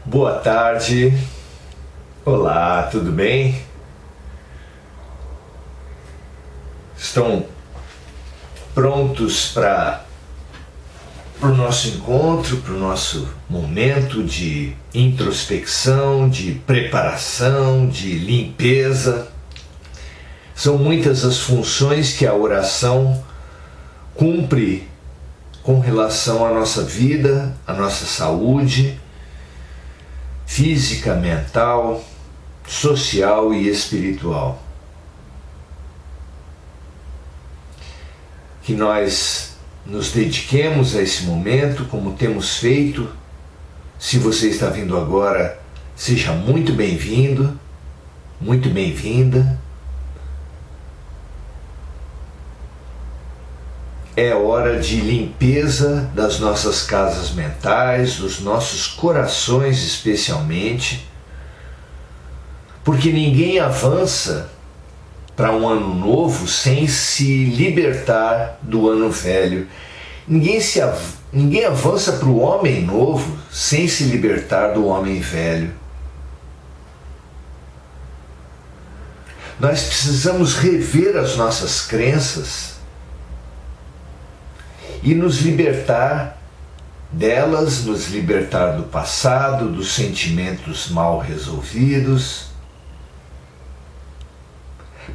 Boa tarde. Olá, tudo bem? Estão prontos para o nosso encontro, para o nosso momento de introspecção, de preparação, de limpeza? São muitas as funções que a oração cumpre com relação à nossa vida, à nossa saúde física, mental, social e espiritual. Que nós nos dediquemos a esse momento como temos feito. Se você está vindo agora, seja muito bem-vindo, muito bem-vinda. É hora de limpeza das nossas casas mentais, dos nossos corações especialmente, porque ninguém avança para um ano novo sem se libertar do ano velho. Ninguém avança para o homem novo sem se libertar do homem velho. Nós precisamos rever as nossas crenças e nos libertar delas, nos libertar do passado, dos sentimentos mal resolvidos,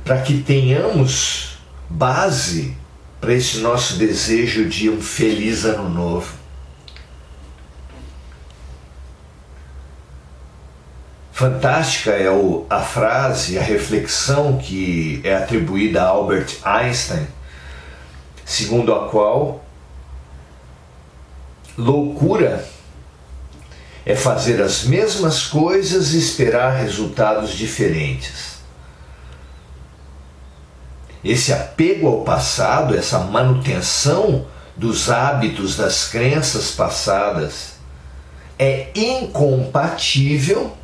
para que tenhamos base para esse nosso desejo de um feliz ano novo. Fantástica é a frase, a reflexão que é atribuída a Albert Einstein, segundo a qual loucura é fazer as mesmas coisas e esperar resultados diferentes. Esse apego ao passado, essa manutenção dos hábitos, das crenças passadas, é incompatível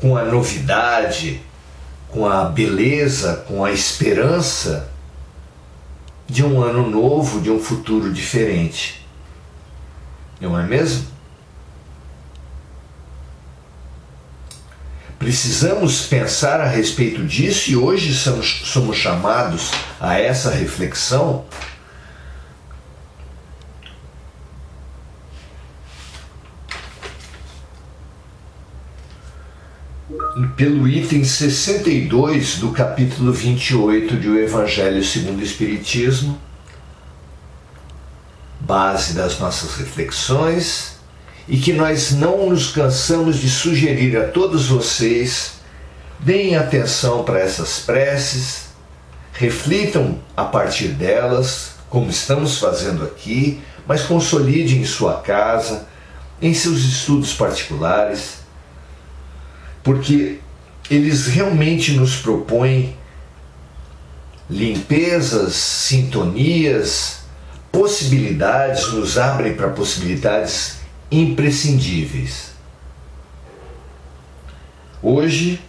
com a novidade, com a beleza, com a esperança de um ano novo, de um futuro diferente. Não é mesmo? Precisamos pensar a respeito disso e hoje somos chamados a essa reflexão. Pelo item 62 do capítulo 28 de O Evangelho segundo o Espiritismo, base das nossas reflexões, e que nós não nos cansamos de sugerir a todos vocês: deem atenção para essas preces, reflitam a partir delas, como estamos fazendo aqui, mas consolidem em sua casa, em seus estudos particulares, porque eles realmente nos propõem limpezas, sintonias, possibilidades, nos abrem para possibilidades imprescindíveis. Hoje,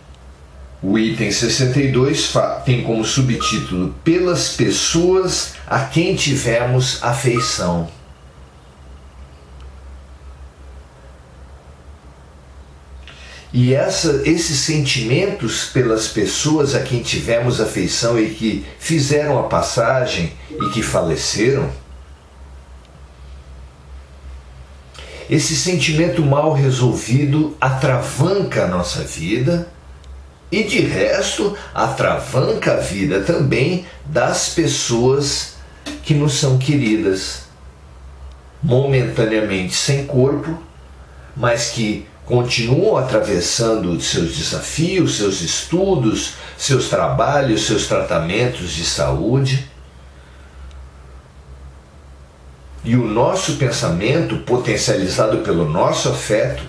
o item 62 tem como subtítulo: Pelas pessoas a quem tivemos afeição. E esses sentimentos pelas pessoas a quem tivemos afeição e que fizeram a passagem e que faleceram, esse sentimento mal resolvido atravanca a nossa vida e, de resto, atravanca a vida também das pessoas que nos são queridas, momentaneamente sem corpo, mas que continuam atravessando seus desafios, seus estudos, seus trabalhos, seus tratamentos de saúde. E o nosso pensamento, potencializado pelo nosso afeto,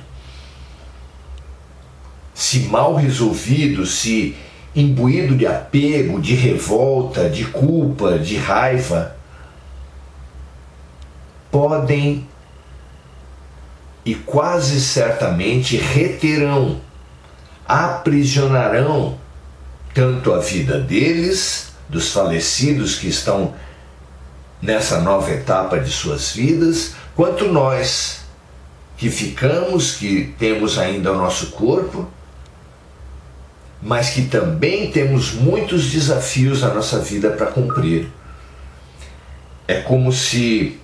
se mal resolvido, se imbuído de apego, de revolta, de culpa, de raiva, podem e quase certamente reterão, aprisionarão tanto a vida deles, dos falecidos que estão nessa nova etapa de suas vidas, quanto nós, que ficamos, que temos ainda o nosso corpo, mas que também temos muitos desafios na nossa vida para cumprir. É como se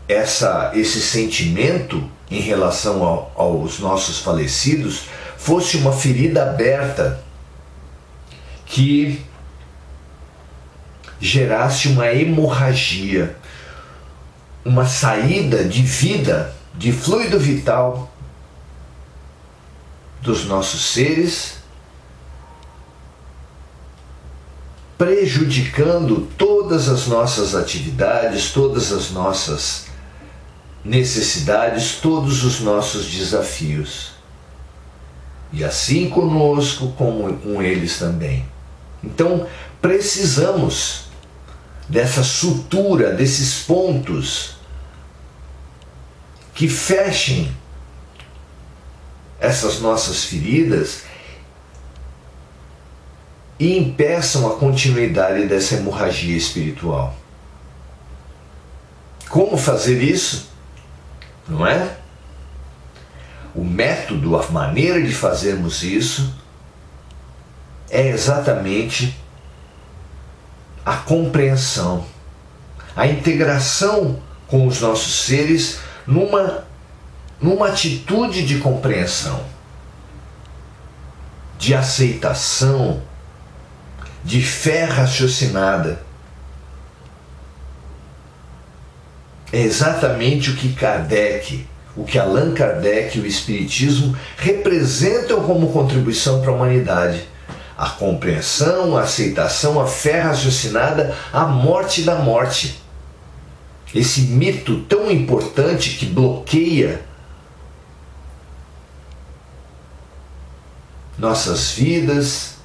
esse sentimento em relação aos nossos falecidos fosse uma ferida aberta que gerasse uma hemorragia, uma saída de vida, de fluido vital dos nossos seres, prejudicando todas as nossas atividades, todas as nossas necessidades, todos os nossos desafios. E assim conosco, como com eles também. Então, precisamos dessa sutura, desses pontos que fechem essas nossas feridas e impeçam a continuidade dessa hemorragia espiritual. Como fazer isso? Não é? O método, a maneira de fazermos isso é exatamente a compreensão, a integração com os nossos seres numa atitude de compreensão, de aceitação, de fé raciocinada. É exatamente o que Allan Kardec e o Espiritismo representam como contribuição para a humanidade. A compreensão, a aceitação, a fé raciocinada, a morte da morte. Esse mito tão importante que bloqueia nossas vidas,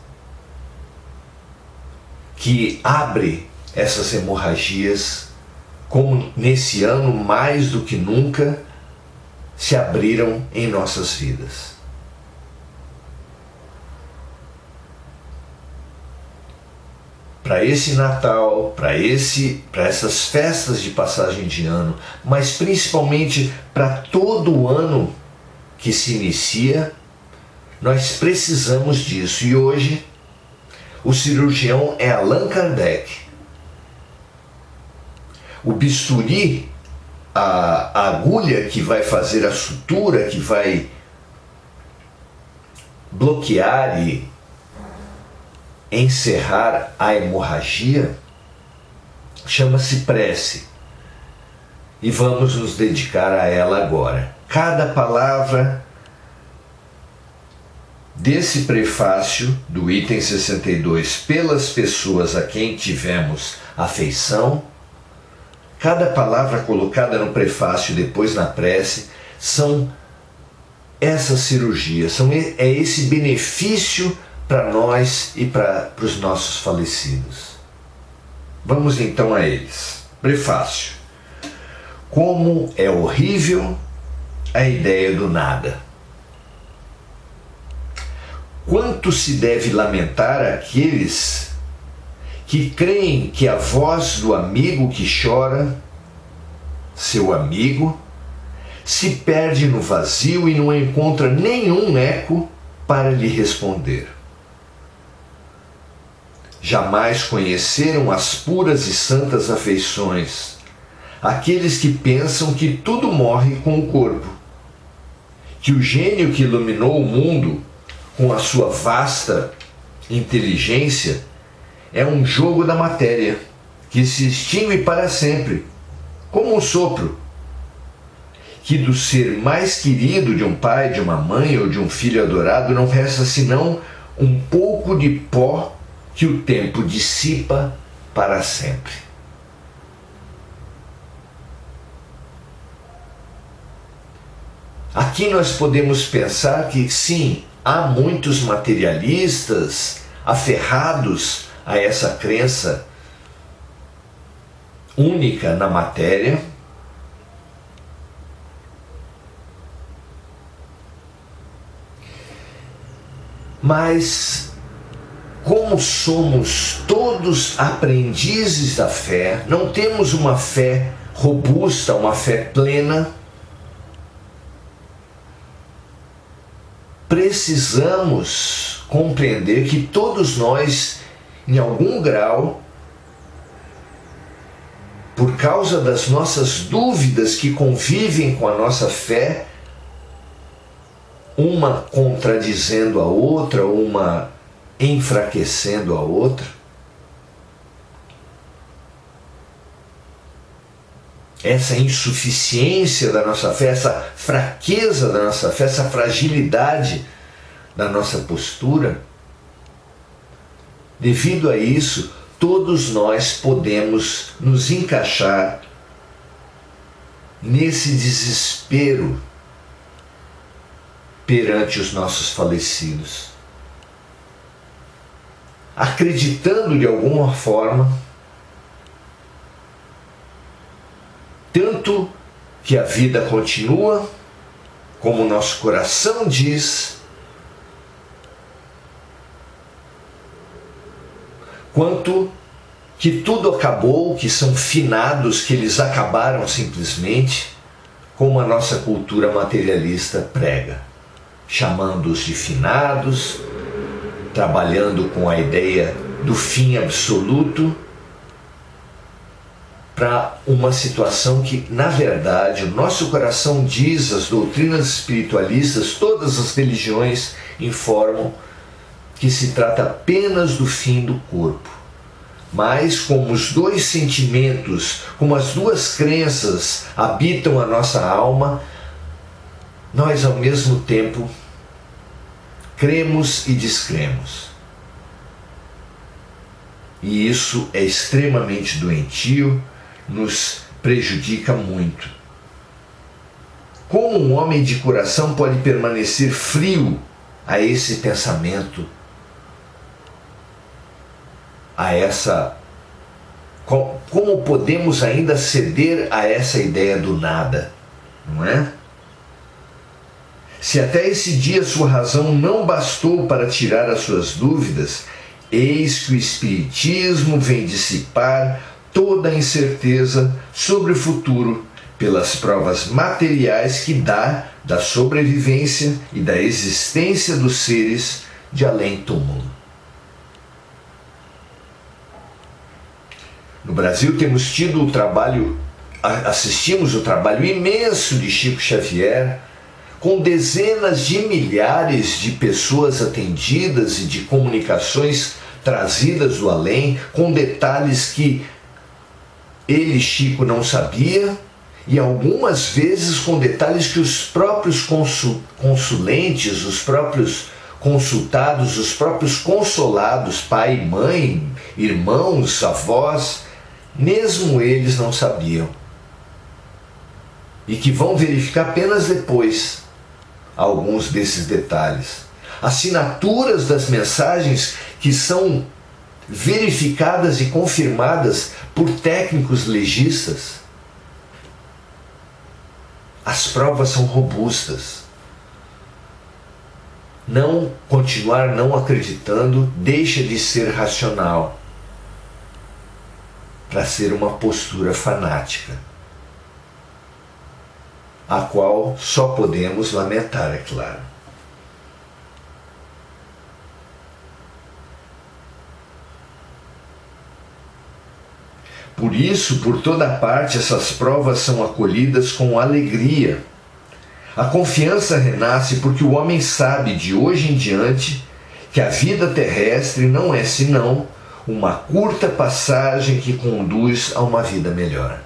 que abre essas hemorragias, como nesse ano mais do que nunca se abriram em nossas vidas. Para esse Natal, para essas festas de passagem de ano, mas principalmente para todo o ano que se inicia, nós precisamos disso. E hoje o cirurgião é Allan Kardec. O bisturi, a agulha que vai fazer a sutura, que vai bloquear e encerrar a hemorragia, chama-se prece. E vamos nos dedicar a ela agora. Cada palavra desse prefácio do item 62, pelas pessoas a quem tivemos afeição, cada palavra colocada no prefácio e depois na prece, são essas cirurgias, é esse benefício para nós e para os nossos falecidos. Vamos então a eles. Prefácio. Como é horrível a ideia do nada. Quanto se deve lamentar aqueles que creem que a voz do amigo que chora, seu amigo, se perde no vazio e não encontra nenhum eco para lhe responder. Jamais conheceram as puras e santas afeições, aqueles que pensam que tudo morre com o corpo, que o gênio que iluminou o mundo com a sua vasta inteligência é um jogo da matéria que se extingue para sempre, como um sopro, que do ser mais querido de um pai, de uma mãe ou de um filho adorado não resta senão um pouco de pó que o tempo dissipa para sempre. Aqui nós podemos pensar que sim, há muitos materialistas aferrados a essa crença única na matéria, mas como somos todos aprendizes da fé, não temos uma fé robusta, uma fé plena, precisamos compreender que todos nós, em algum grau, por causa das nossas dúvidas que convivem com a nossa fé, uma contradizendo a outra, uma enfraquecendo a outra, essa insuficiência da nossa fé, essa fraqueza da nossa fé, essa fragilidade da nossa postura, devido a isso, todos nós podemos nos encaixar nesse desespero perante os nossos falecidos, acreditando de alguma forma tanto que a vida continua, como o nosso coração diz, quanto que tudo acabou, que são finados, que eles acabaram simplesmente, como a nossa cultura materialista prega, chamando-os de finados, trabalhando com a ideia do fim absoluto, para uma situação que, na verdade, o nosso coração diz, as doutrinas espiritualistas, todas as religiões informam que se trata apenas do fim do corpo. Mas como os dois sentimentos, como as duas crenças habitam a nossa alma, nós ao mesmo tempo cremos e descremos. E isso é extremamente doentio, nos prejudica muito. Como um homem de coração pode permanecer frio a esse pensamento, a essa... Como podemos ainda ceder a essa ideia do nada, não é? Se até esse dia sua razão não bastou para tirar as suas dúvidas, eis que o Espiritismo vem dissipar toda a incerteza sobre o futuro pelas provas materiais que dá da sobrevivência e da existência dos seres de além-túmulo. No Brasil temos tido assistimos o trabalho imenso de Chico Xavier, com dezenas de milhares de pessoas atendidas e de comunicações trazidas do além, com detalhes que ele, Chico, não sabia, e algumas vezes com detalhes que os próprios consulentes, os próprios consultados, os próprios consolados, pai, mãe, irmãos, avós, mesmo eles não sabiam. E que vão verificar apenas depois alguns desses detalhes. Assinaturas das mensagens que são verificadas e confirmadas por técnicos legistas. As provas são robustas. Continuar não acreditando deixa de ser racional para ser uma postura fanática, a qual só podemos lamentar, é claro. Por isso, por toda parte, essas provas são acolhidas com alegria. A confiança renasce porque o homem sabe, de hoje em diante, que a vida terrestre não é senão uma curta passagem que conduz a uma vida melhor.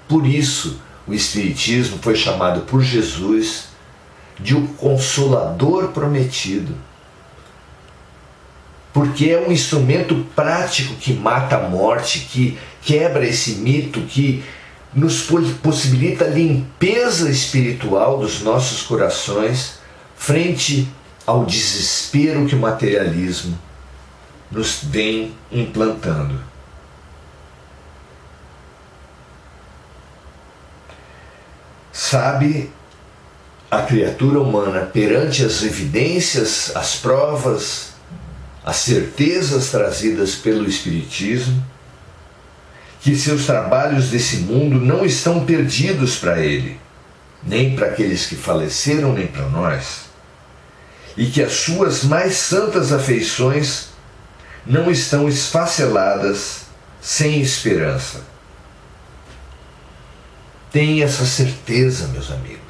Por isso, o Espiritismo foi chamado por Jesus de o Consolador prometido, porque é um instrumento prático que mata a morte, que quebra esse mito, que nos possibilita a limpeza espiritual dos nossos corações frente ao desespero que o materialismo nos vem implantando. Sabe a criatura humana perante as evidências, as provas, as certezas trazidas pelo Espiritismo, que seus trabalhos desse mundo não estão perdidos para ele, nem para aqueles que faleceram, nem para nós. e que as suas mais santas afeições não estão esfaceladas sem esperança. Tenha essa certeza, meus amigos.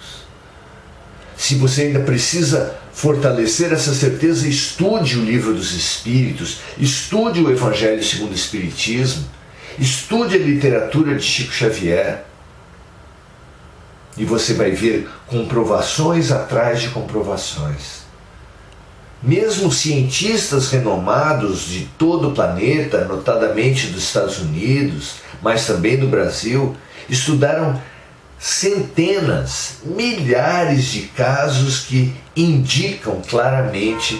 Se você ainda precisa fortalecer essa certeza, estude o Livro dos Espíritos, estude o Evangelho segundo o Espiritismo, estude a literatura de Chico Xavier, e você vai ver comprovações atrás de comprovações. Mesmo cientistas renomados de todo o planeta, notadamente dos Estados Unidos, mas também do Brasil, estudaram centenas, milhares de casos que indicam claramente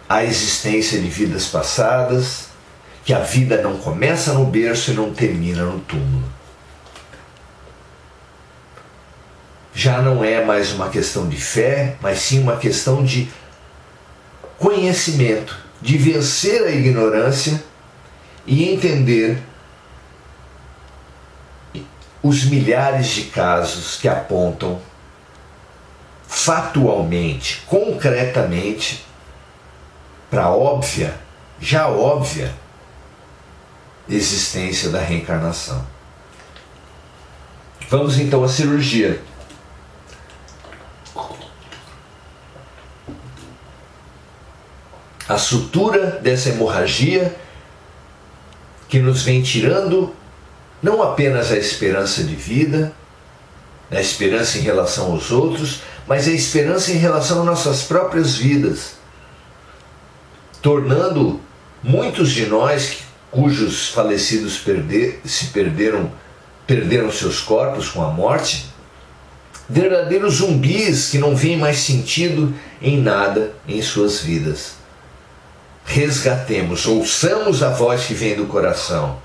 a existência de vidas passadas, que a vida não começa no berço e não termina no túmulo. Já não é mais uma questão de fé, mas sim uma questão de conhecimento, de vencer a ignorância e entender os milhares de casos que apontam fatualmente, concretamente, para a óbvia, já óbvia, existência da reencarnação. Vamos então à cirurgia. A sutura dessa hemorragia que nos vem tirando não apenas a esperança de vida, a esperança em relação aos outros, mas a esperança em relação às nossas próprias vidas, tornando muitos de nós cujos falecidos perderam seus corpos com a morte, verdadeiros zumbis que não veem mais sentido em nada em suas vidas. Resgatemos, ouçamos a voz que vem do coração,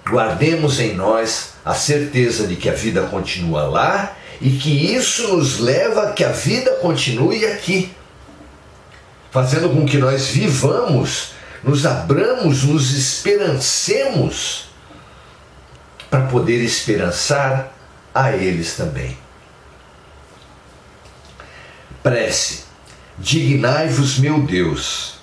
guardemos em nós a certeza de que a vida continua lá e que isso nos leva a que a vida continue aqui, fazendo com que nós vivamos, nos abramos, nos esperancemos para poder esperançar a eles também. Prece. Dignai-vos, meu Deus,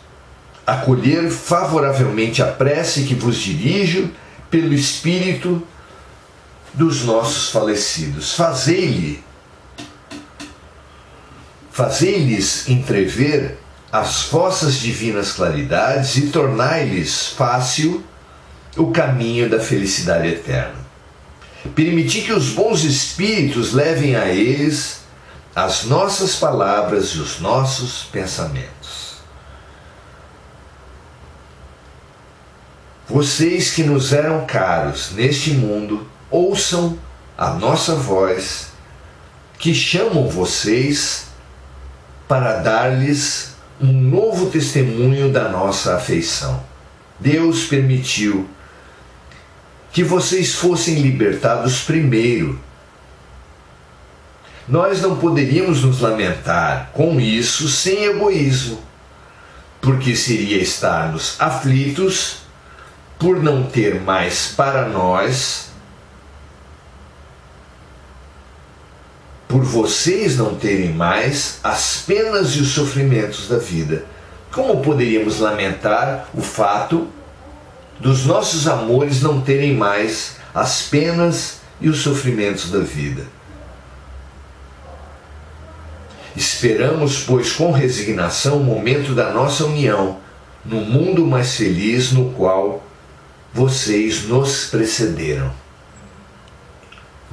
acolher favoravelmente a prece que vos dirijo pelo Espírito dos nossos falecidos. Fazei-lhes entrever as vossas divinas claridades e tornai-lhes fácil o caminho da felicidade eterna. Permiti que os bons espíritos levem a eles as nossas palavras e os nossos pensamentos. Vocês que nos eram caros neste mundo, ouçam a nossa voz, que chamam vocês para dar-lhes um novo testemunho da nossa afeição. Deus permitiu que vocês fossem libertados primeiro. Nós não poderíamos nos lamentar com isso sem egoísmo, porque seria estarmos aflitos por não ter mais para nós, por vocês não terem mais as penas e os sofrimentos da vida. Como poderíamos lamentar o fato dos nossos amores não terem mais as penas e os sofrimentos da vida? Esperamos, pois, com resignação o momento da nossa união no mundo mais feliz no qual vocês nos precederam.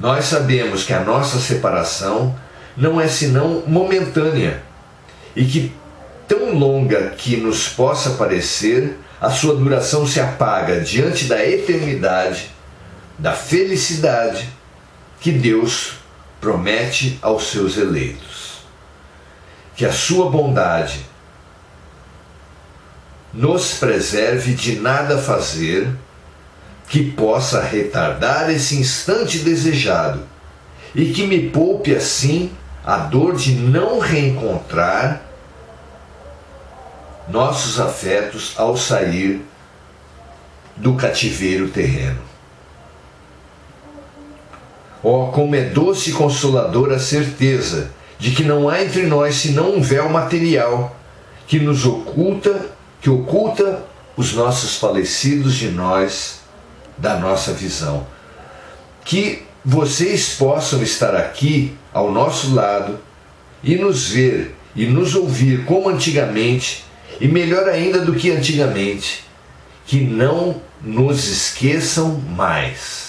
Nós sabemos que a nossa separação não é senão momentânea e que, tão longa que nos possa parecer, a sua duração se apaga diante da eternidade, da felicidade que Deus promete aos seus eleitos. Que a sua bondade nos preserve de nada fazer que possa retardar esse instante desejado e que me poupe assim a dor de não reencontrar nossos afetos ao sair do cativeiro terreno. Oh, como é doce e consoladora a certeza de que não há entre nós senão um véu material que nos oculta, que oculta os nossos falecidos de nós, da nossa visão. Que vocês possam estar aqui ao nosso lado e nos ver e nos ouvir como antigamente, e melhor ainda do que antigamente, que não nos esqueçam mais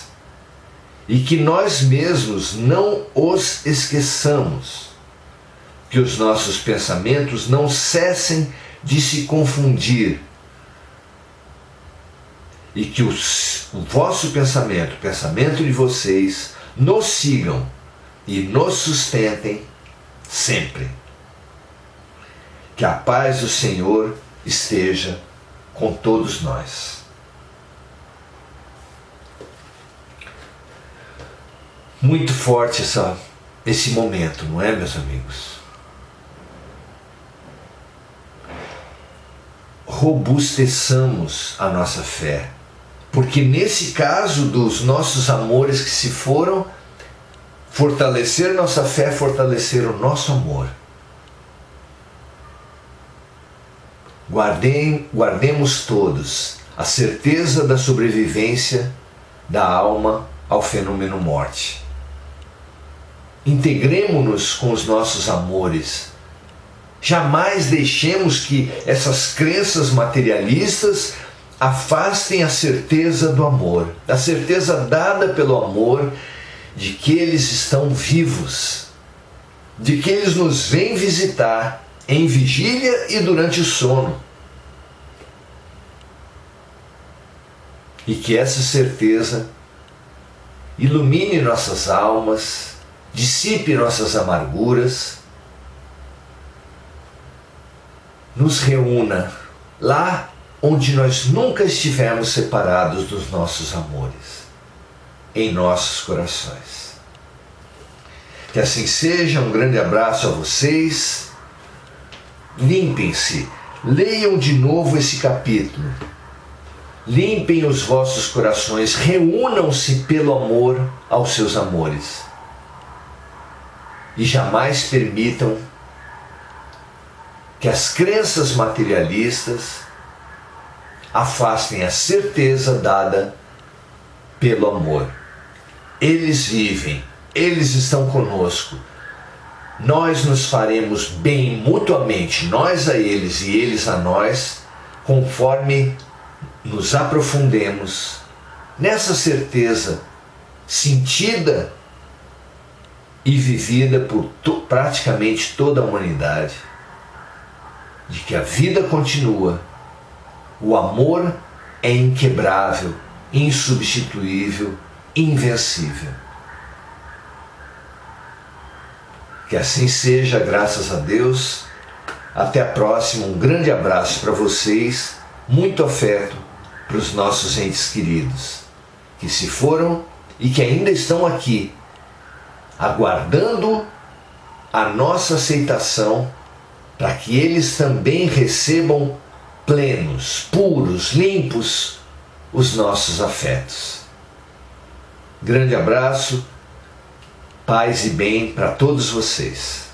e que nós mesmos não os esqueçamos, que os nossos pensamentos não cessem de se confundir e que o vosso pensamento, o pensamento de vocês, nos sigam e nos sustentem sempre. Que a paz do Senhor esteja com todos nós. Muito forte esse momento, não é, meus amigos? Robusteçamos a nossa fé, porque nesse caso dos nossos amores que se foram, fortalecer nossa fé, fortalecer o nosso amor. Guardemos todos a certeza da sobrevivência da alma ao fenômeno morte. Integremo-nos com os nossos amores. Jamais deixemos que essas crenças materialistas afastem a certeza do amor, a certeza dada pelo amor de que eles estão vivos, de que eles nos vêm visitar em vigília e durante o sono. E que essa certeza ilumine nossas almas, dissipe nossas amarguras, nos reúna lá onde nós nunca estivemos separados dos nossos amores, em nossos corações. Que assim seja, um grande abraço a vocês. Limpem-se, leiam de novo esse capítulo, limpem os vossos corações, reúnam-se pelo amor aos seus amores e jamais permitam que as crenças materialistas afastem a certeza dada pelo amor. Eles vivem, eles estão conosco. Nós nos faremos bem mutuamente, nós a eles e eles a nós, conforme nos aprofundemos nessa certeza sentida e vivida por praticamente toda a humanidade, de que a vida continua, o amor é inquebrável, insubstituível, invencível. Que assim seja, graças a Deus. Até a próxima, um grande abraço para vocês, muito afeto para os nossos entes queridos, que se foram e que ainda estão aqui, aguardando a nossa aceitação, para que eles também recebam plenos, puros, limpos os nossos afetos. Grande abraço, paz e bem para todos vocês.